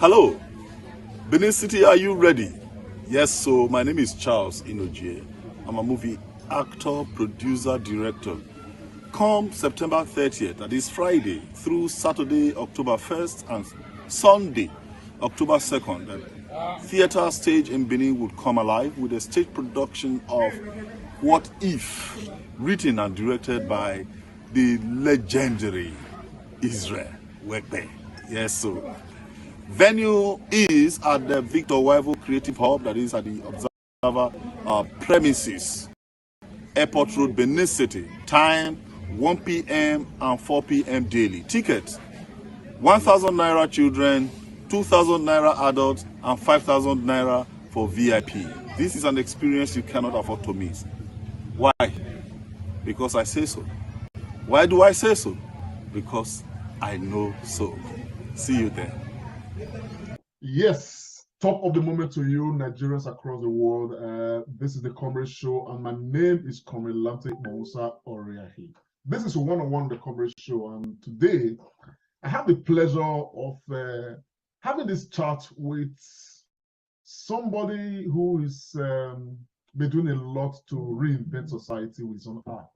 Hello, Benin City, are you ready? Yes, so my name is Charles Inojie. I'm a movie actor, producer, director. Come September 30th, that is Friday, through Saturday, October 1st, and Sunday, October 2nd, the theater stage in Benin would come alive with a stage production of What If, written and directed by the legendary Isreal Wekpe. Yes, so venue is at the Victor Wival Creative Hub, that is at the Observer premises, Airport Road, Benin City. Time 1 p.m. and 4 p.m. daily. Ticket 1,000 naira children, 2,000 naira adults, and 5,000 naira for VIP. This is an experience you cannot afford to miss. Why? Because I say so. Why do I say so? Because I know so. See you there. Yes, top of the moment to you, Nigerians across the world. This is the Comrade Show, and my name is Comrade Lamte Mousa Oriahi. This is one-on-one the Comrade Show, and today I have the pleasure of having this chat with somebody who is been doing a lot to reinvent society with his own art.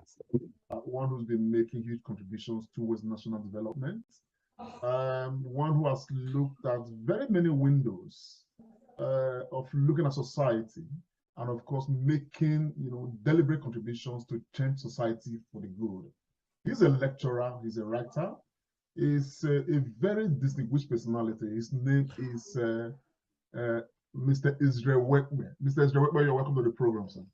One who's been making huge contributions towards national development. One who has looked at very many windows of looking at society, and of course making deliberate contributions to change society for the good. He's a lecturer, he's a writer, he's a very distinguished personality. His name is Mr. Isreal Wekpe. Mr. Isreal Wekpe, you're welcome to the program, sir.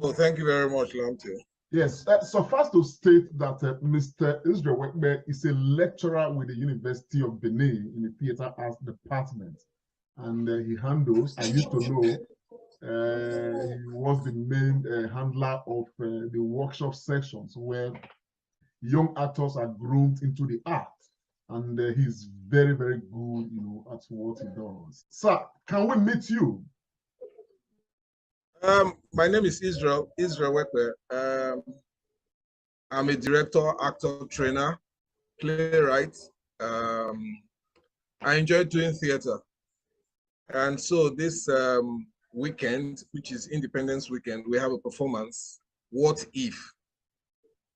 Oh, thank you very much, Lamte. Yes, suffice to state that Mr. Isreal Wekpe is a lecturer with the University of Benin in the Theatre Arts Department. And he handles, I used to know, he was the main handler of the workshop sections where young actors are groomed into the art. And he's very, very good, at what he does. Sir, can we meet you? My name is Isreal Wekpe. I'm a director, actor, trainer, playwright. I enjoy doing theater. And so this weekend, which is Independence Weekend, we have a performance, What If?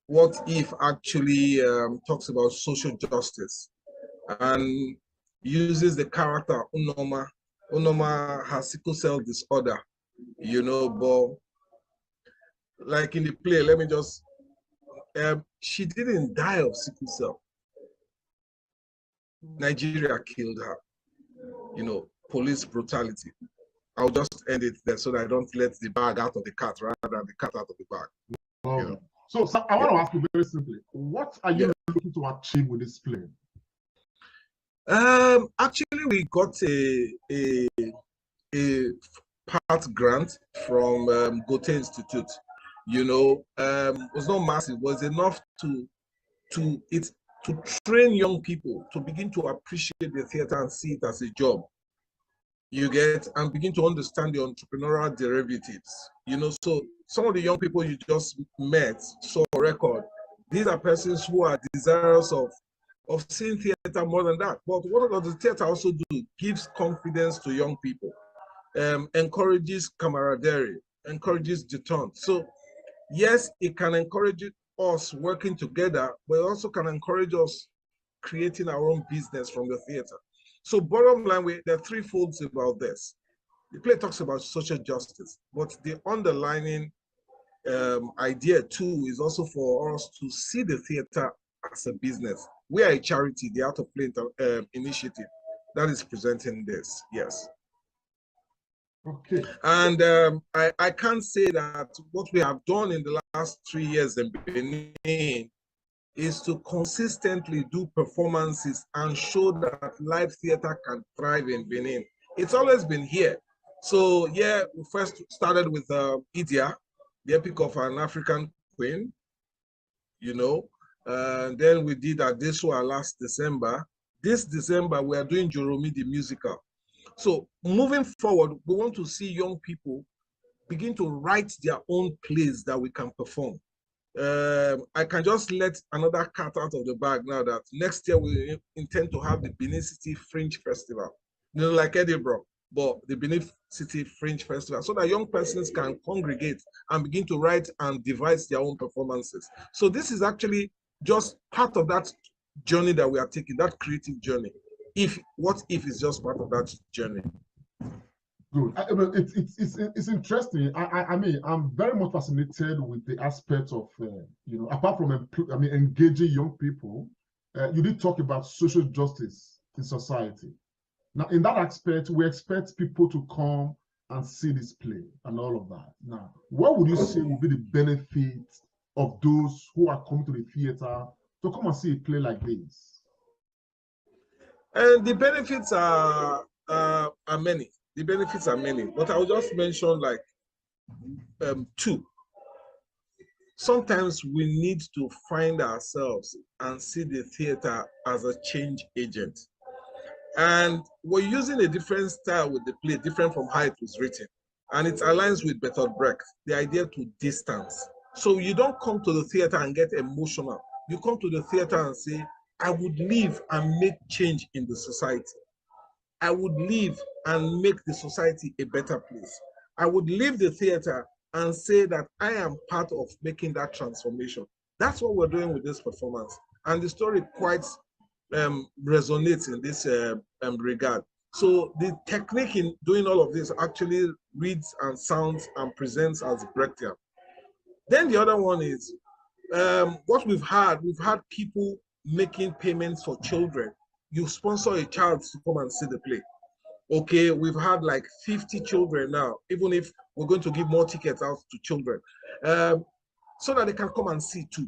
What If actually talks about social justice and uses the character Unoma. Unoma has sickle cell disorder, but like in the play, let me just, she didn't die of sickle cell. Nigeria killed her, police brutality. I'll just end it there so that I don't let the bag out of the cat rather than the cat out of the bag. So I want to ask you very simply, what are you looking to achieve with this play? Actually, we got a part grant from Goethe Institute. It was not massive, it was enough to train young people to begin to appreciate the theater and see it as a job. And begin to understand the entrepreneurial derivatives. So some of the young people you just met, saw a record, these are persons who are desirous of seeing theater more than that. But what does the theater also do? Gives confidence to young people, encourages camaraderie, encourages detente. So yes, it can encourage us working together, but it also can encourage us creating our own business from the theater. So bottom line, there are three folds about this. The play talks about social justice, but the underlying idea too is also for us to see the theater as a business. We are a charity, the Art of Play initiative, that is presenting this, yes. Okay. And I can say that what we have done in the last 3 years in Benin is to consistently do performances and show that live theater can thrive in Benin. It's always been here. So yeah, we first started with Idia, the epic of an African queen, then we did Adesua last December. This December, we are doing Joromi the musical. So moving forward, we want to see young people begin to write their own plays that we can perform. I can just let another cat out of the bag now that next year we intend to have the Benin City Fringe Festival, you know, like Edinburgh, but the Benin City Fringe Festival, so that young persons can congregate and begin to write and devise their own performances. So this is actually just part of that journey that we are taking, that creative journey. What if is just part of that journey? Good. It's interesting. I mean, I'm very much fascinated with the aspect of apart from engaging young people, you did talk about social justice in society. Now, in that aspect, we expect people to come and see this play and all of that. Now, what would you say would be the benefit of those who are coming to the theater to come and see a play like this? And the benefits are many. The benefits are many, but I'll just mention like two. Sometimes we need to find ourselves and see the theater as a change agent. And we're using a different style with the play, different from how it was written. And it aligns with Bertolt Brecht, the idea to distance. So you don't come to the theater and get emotional. You come to the theater and say, I would live and make change in the society. I would live and make the society a better place. I would leave the theater and say that I am part of making that transformation. That's what we're doing with this performance. And the story quite resonates in this regard. So the technique in doing all of this actually reads and sounds and presents as Brechtian. Then the other one is what we've had people making payments for children. You sponsor a child to come and see the play. Okay, we've had like 50 children now, even if we're going to give more tickets out to children, so that they can come and see too,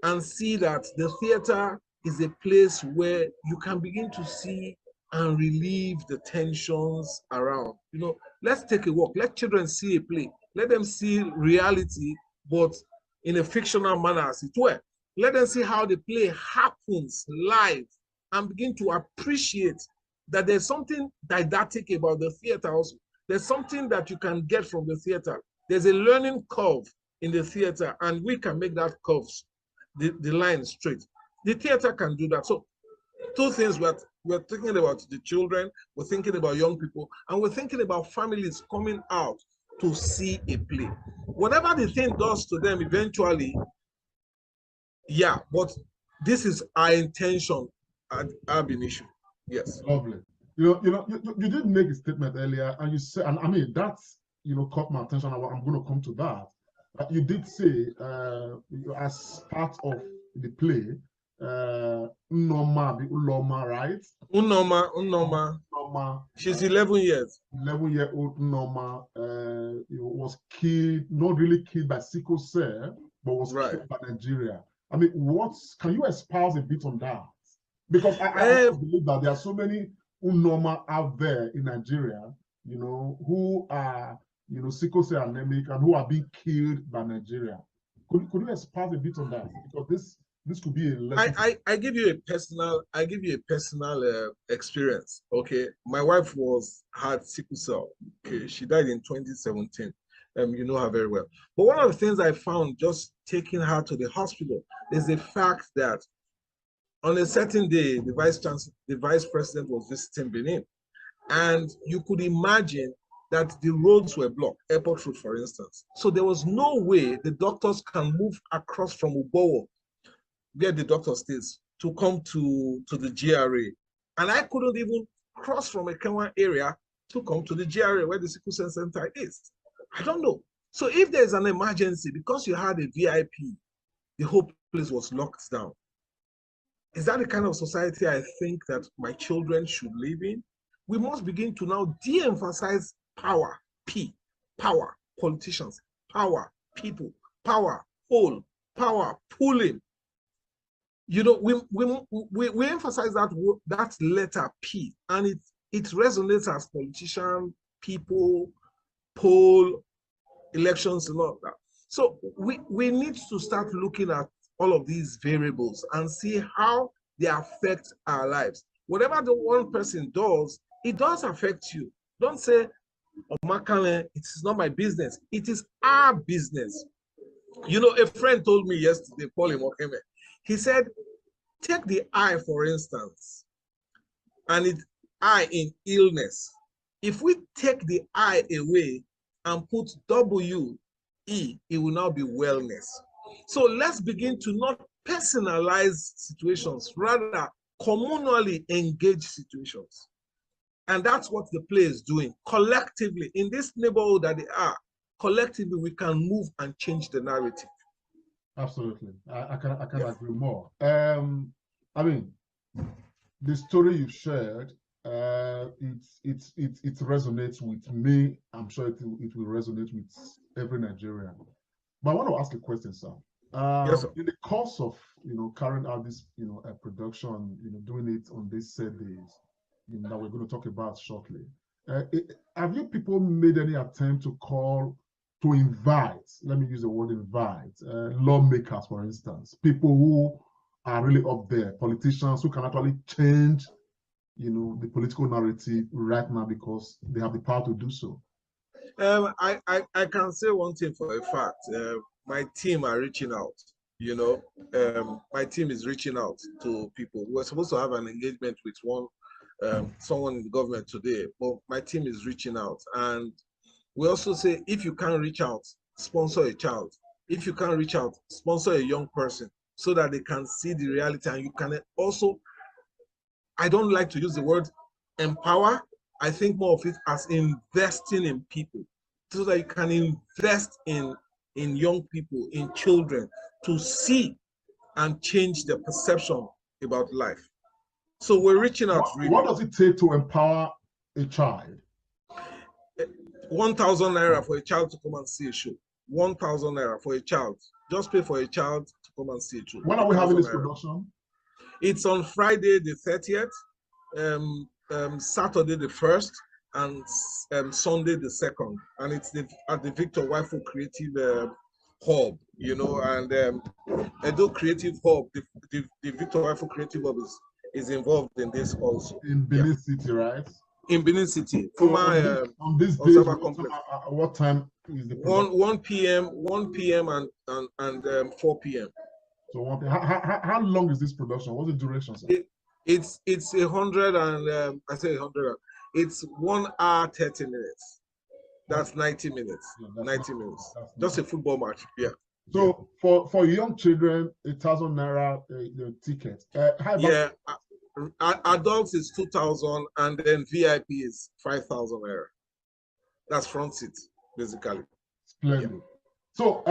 and see that the theater is a place where you can begin to see and relieve the tensions around. You know, let's take a walk. Let children see a play. Let them see reality, but in a fictional manner, as it were. Let them see how the play happens live and begin to appreciate that there's something didactic about the theater also. There's something that you can get from the theater. There's a learning curve in the theater, and we can make that curve, the line straight. The theater can do that. So two things, we're thinking about the children, we're thinking about young people, and we're thinking about families coming out to see a play. Whatever the thing does to them eventually, yeah, but this is our intention at ab initio. Yes. Lovely. You did make a statement earlier, and you said, and I mean, that's, caught my attention. I'm going to come to that. You did say, as part of the play, Uloma, right? Unoma. She's 11 years. 11-year-old Unoma was killed, not really killed by sickle cell, but was killed by Nigeria. I mean, can you espouse a bit on that? Because I believe that there are so many Unoma out there in Nigeria, who are, sickle cell anemic and who are being killed by Nigeria. Could you espouse a bit on that? Because this could be a lesson. I give you a personal experience. Okay, my wife had sickle cell. Okay, she died in 2017. You know her very well. But one of the things I found just taking her to the hospital is the fact that on a certain day, the vice president was visiting Benin, and you could imagine that the roads were blocked, airport road, for instance. So there was no way the doctors can move across from Ubowo, where the doctor stays, to come to the GRA. And I couldn't even cross from a Kenwa area to come to the GRA where the sickle cell center is. I don't know. So if there's an emergency, because you had a VIP, the whole place was locked down. Is that the kind of society I think that my children should live in? We must begin to now de-emphasize power, power, politicians, power, people, power, whole, power, pooling. We emphasize that letter P, and it resonates as politician, people, poll, elections, and all that. So we need to start looking at all of these variables and see how they affect our lives. Whatever the one person does, it does affect you. Don't say, oh, Makane, it is not my business. It is our business. You know, a friend told me yesterday, Paul Imokeme, he said, take the eye, for instance, and it's eye in illness. If we take the I away and put W-E, it will now be wellness. So let's begin to not personalize situations, rather communally engage situations. And that's what the play is doing. Collectively, in this neighborhood that they are, collectively, we can move and change the narrative. Absolutely. I can agree more. I mean, the story you shared, it resonates with me. I'm sure it will resonate with every Nigerian. But I want to ask a question, sir. Yes, sir. In the course of carrying out this production, doing it on these set days, that we're going to talk about shortly, have you people made any attempt to invite? Let me use the word invite lawmakers, for instance, people who are really up there, politicians who can actually change, the political narrative right now because they have the power to do so. I can say one thing for a fact. My team are reaching out. My team is reaching out to people. We're supposed to have an engagement with someone in the government today, but my team is reaching out. And we also say, if you can't reach out, sponsor a child. If you can't reach out, sponsor a young person so that they can see the reality. And you can also, I don't like to use the word empower. I think more of it as investing in people so that you can invest in young people, in children, to see and change their perception about life. So we're reaching out. What does it take to empower a child? 1,000 naira for a child to come and see a show. 1,000 naira for a child. Just pay for a child to come and see a show. When are we having this production? It's on Friday the 30th, Saturday the 1st, and Sunday the 2nd. And it's at the Victor Wekpe Creative Hub, and Edo Creative Hub, the Victor Wekpe Creative Hub is involved in this also. In Benin City, right? In Benin City. So on this day, what time is the production? 1 p.m. and 4 p.m. So how long is this production? What's the duration, sir? It's 100 and I say 100. It's 1 hour 30 minutes. That's 90 minutes. Yeah, that's 90 minutes. Just a football match. Yeah. So for young children, 1,000 naira the ticket. Adults is 2,000, and then VIP is 5,000 naira. That's front seat, basically. Splendid. Yeah. So,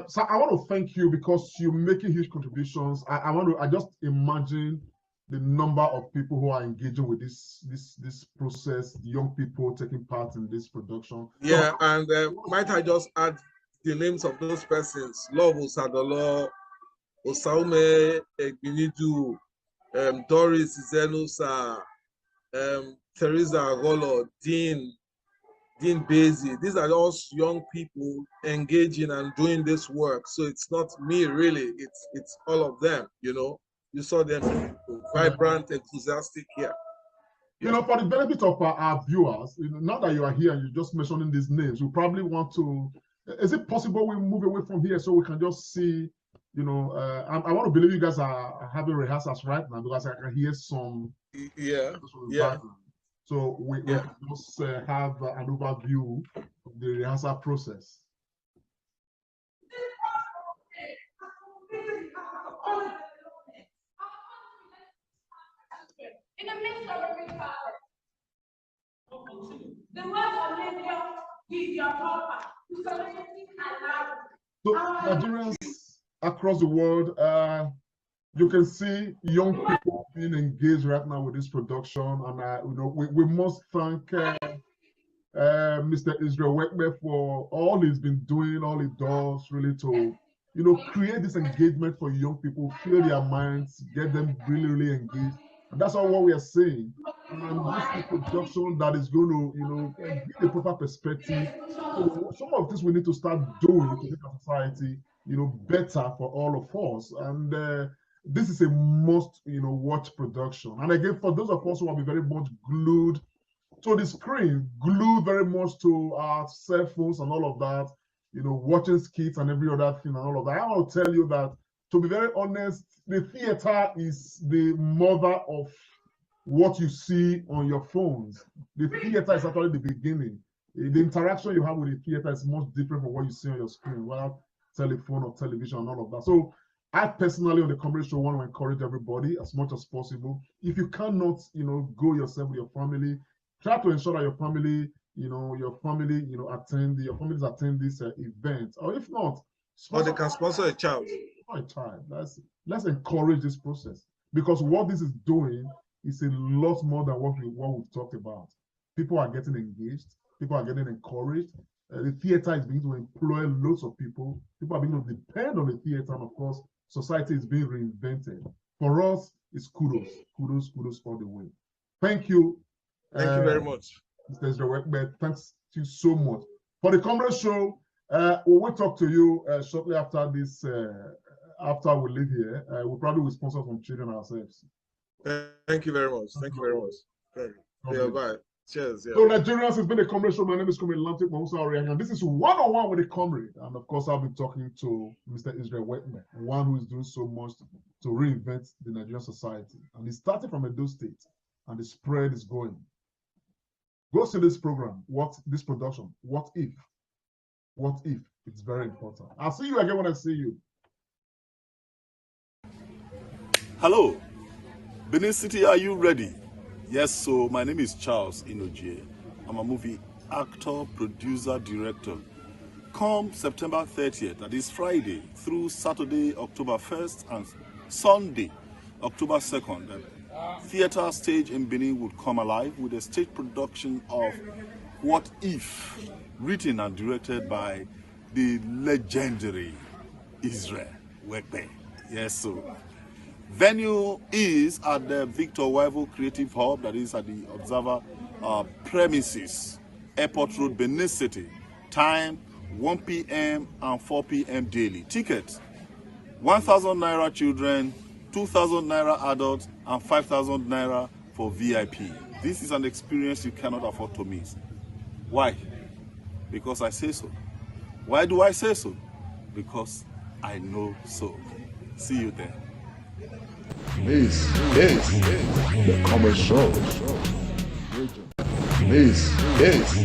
so I want to thank you because you're making huge contributions. I just imagine the number of people who are engaging with this process, young people taking part in this production. Yeah, so, and might I just add the names of those persons? Love Osadolo, Osaume Egbinidu, Doris Zenusa, Teresa Agolo, Dean Basie. These are all young people engaging and doing this work. So it's not me really, it's all of them, You saw them vibrant, enthusiastic here. For the benefit of our viewers, now that you are here and you're just mentioning these names, we probably want to, is it possible we move away from here so we can just see, I want to believe you guys are having rehearsals right now because I can hear some. Yeah. So we can just have an overview of the rehearsal process. In the midst of a great battle, the word of Savior is your proper to sovereignty and life. So Nigerians across the world, you can see young people being engaged right now with this production, and we must thank Mr. Isreal Wekpe for all he's been doing, all he does really to create this engagement for young people, fill their minds, get them really engaged. And that's all what we are saying. And this is a production that is going to, give a proper perspective. So some of this we need to start doing to make our society, better for all of us. And this is a must, watch production. And again, for those of us who will be very much glued to the screen, glued very much to our cell phones and all of that, watching skits and every other thing and all of that. I want to tell you that, to be very honest, the theater is the mother of what you see on your phones. The theater is actually the beginning. The interaction you have with the theater is much different from what you see on your screen, whether telephone or television and all of that. So I personally, on the comedy show, want to encourage everybody as much as possible. If you cannot, go yourself with your family, try to ensure that your family, attend this event. Or if not, or they can sponsor a child. A child. Let's encourage this process, because what this is doing is a lot more than what we've talked about. People are getting engaged. People are getting encouraged. The theater is beginning to employ lots of people. People are beginning to depend on the theater, and of course, society is being reinvented. For us, it's kudos all the way. Thank you. Thank you very much. Mr. Isreal Wekpe, thanks to you so much. For the comedy show, we will talk to you shortly after this, after we leave here. We probably will sponsor some children ourselves. Thank you very much. Thank you very much. Yeah, bye. Cheers. Yeah. So Nigerians, it's been a comedy show. My name is Comrade Atlantic Mahusa Oriang, and this is one-on-one with the comrade. And of course, I've been talking to Mr. Isreal Wekpe, one who is doing so much to reinvent the Nigerian society. And he started from Edo State, and the spread is going. Go see this program, this production, What If? What If? It's very important. I'll see you again when I see you. Hello, Benin City, are you ready? Yes, so my name is Charles Inojie. I'm a movie actor, producer, director. Come September 30th, that is Friday, through Saturday, October 1st, and Sunday, October 2nd, the theater stage in Benin would come alive with a stage production of What If, written and directed by the legendary Isreal Wekpe. Yes, so venue is at the Victor Waivo Creative Hub, that is at the Observer premises, Airport Road, Benin City. Time 1 p.m. and 4 p.m. daily. Tickets 1,000 naira children, 2,000 naira adults, and 5,000 naira for VIP. This is an experience you cannot afford to miss. Why? Because I say so. Why do I say so? Because I know so. See you there. This is the commercial. This is